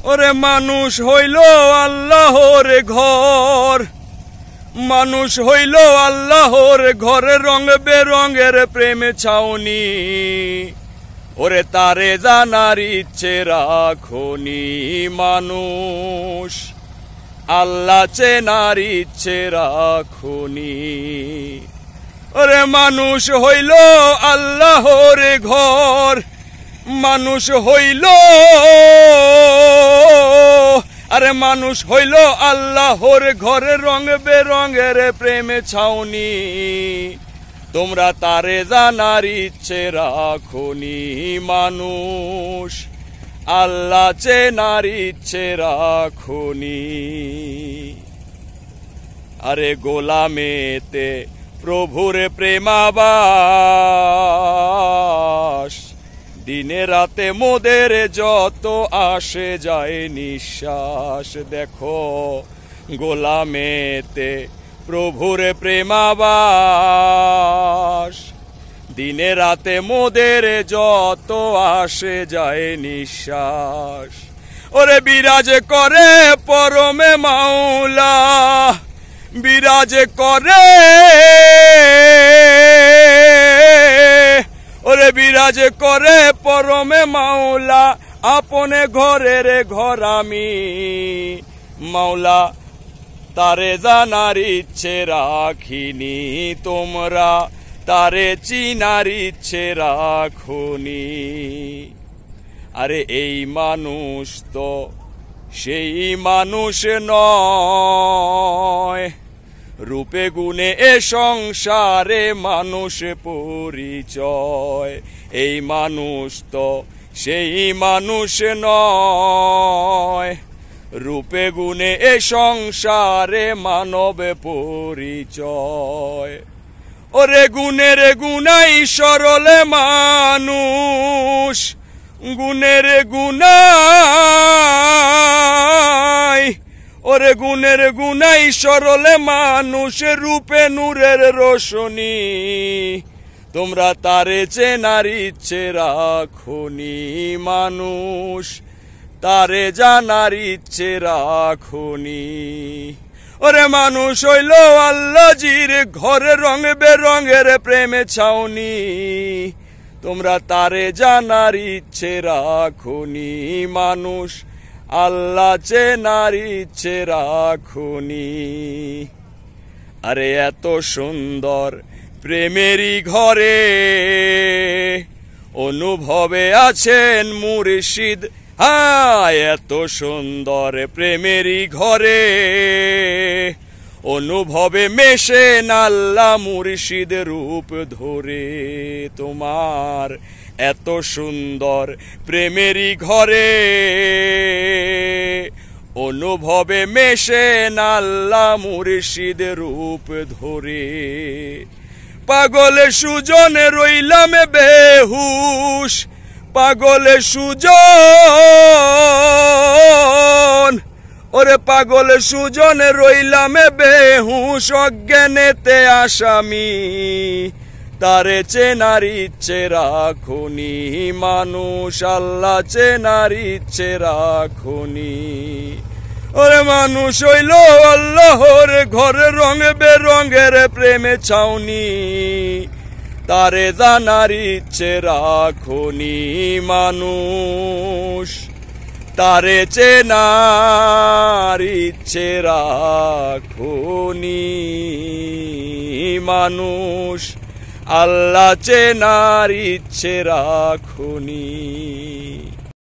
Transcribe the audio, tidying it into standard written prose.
ওরে মানুষ হইল আল্লাহর ঘর, মানুষ হইল আল্লাহর ঘরে, রং বেরঙের প্রেম ছাউনি। ওরে তারে জানার ইচ্ছে রাখনি, মানুষ আল্লাহ চেনার ইচ্ছে রাখনি। ওরে মানুষ হইল আল্লাহর ঘর, মানুষ হইল, আরে মানুষ হইল আল্লাহর ঘরে, রং বেরঙের প্রেম ছাউনি। তোমরা তারে জানার ইচ্ছে রাখনি, মানুষ আল্লাহ চেনার ইচ্ছে রাখনি। আরে গোলামেতে প্রভুর প্রেমাবাস, দিনে রাতে মোদের যত আসে যায় নিঃশ্বাস। দেখো গোলামেতে প্রভুর প্রেমাবাস, দিনে রাতে মোদের যত আসে যায় নিঃশ্বাস। ওরে বিরাজ করে পরমে মাওলা, বিরাজ করে, ওরে বিরাজ করে পরমে মাওলা, আপনে ঘরের ঘর আমি। মাওলা তারে জানার ইচ্ছে রাখিনি, তোমরা তারে চিনার ইচ্ছে রাখনি। আরে এই মানুষ তো সেই মানুষ নয়, রূপে গুণে এ সংসারে মানুষ পরিচয়। এই মানুষ তো সেই মানুষ নয়, রূপে গুণে এ সংসারে মানব পরিচয়। ওরে গুণের গুনাই সরলে মানুষ, গুণের গুনাই, ওরে গুণের গুনাই সরলে মানুষ, রূপে নূরের রোশনী। তোমরা তারে চেনার ইচ্ছে রাখনি, মানুষ তারে জানার ইচ্ছে রাখনি। ওরে মানুষ হইল আল্লাহজির ঘরে, রং বেরঙের প্রেমে ছাউনি। তোমরা তারে জানার ইচ্ছে রাখনি, মানুষ আল্লাহ চেনার ইচ্ছে রাখনি। আরে এত সুন্দর প্রেমেরই ঘরে অনুভবে আছেন মুর্শিদ। হ্যাঁ, এত সুন্দর প্রেমেরই ঘরে অনুভবে মেশেন আল্লাহ মুর্শিদ রূপ ধরে। তোমার এত সুন্দর প্রেমেরই ঘরে অনুভবে মেশেন আল্লাহ মুর্শিদ রূপ ধরে। পাগল সুজনে রইলাম বেহুশ, পাগল সুজন, ওরে পাগল সুজনে রইলাম বেহুশ, অজ্ঞানেতে আসামি। তারে চেনার ইচ্ছে রাখনি, মানুষ আল্লাহ চেনার ইচ্ছে রাখনি। ওরে মানুষ হইল আল্লাহর ঘরে, রং বেরঙের প্রেমে ছাউনি। তারে জানার ইচ্ছে রাখনি, মানুষ তারে চেনার ইচ্ছে রাখনি। মানুষ আল্লাহ চেনার ইচ্ছে রাখনি।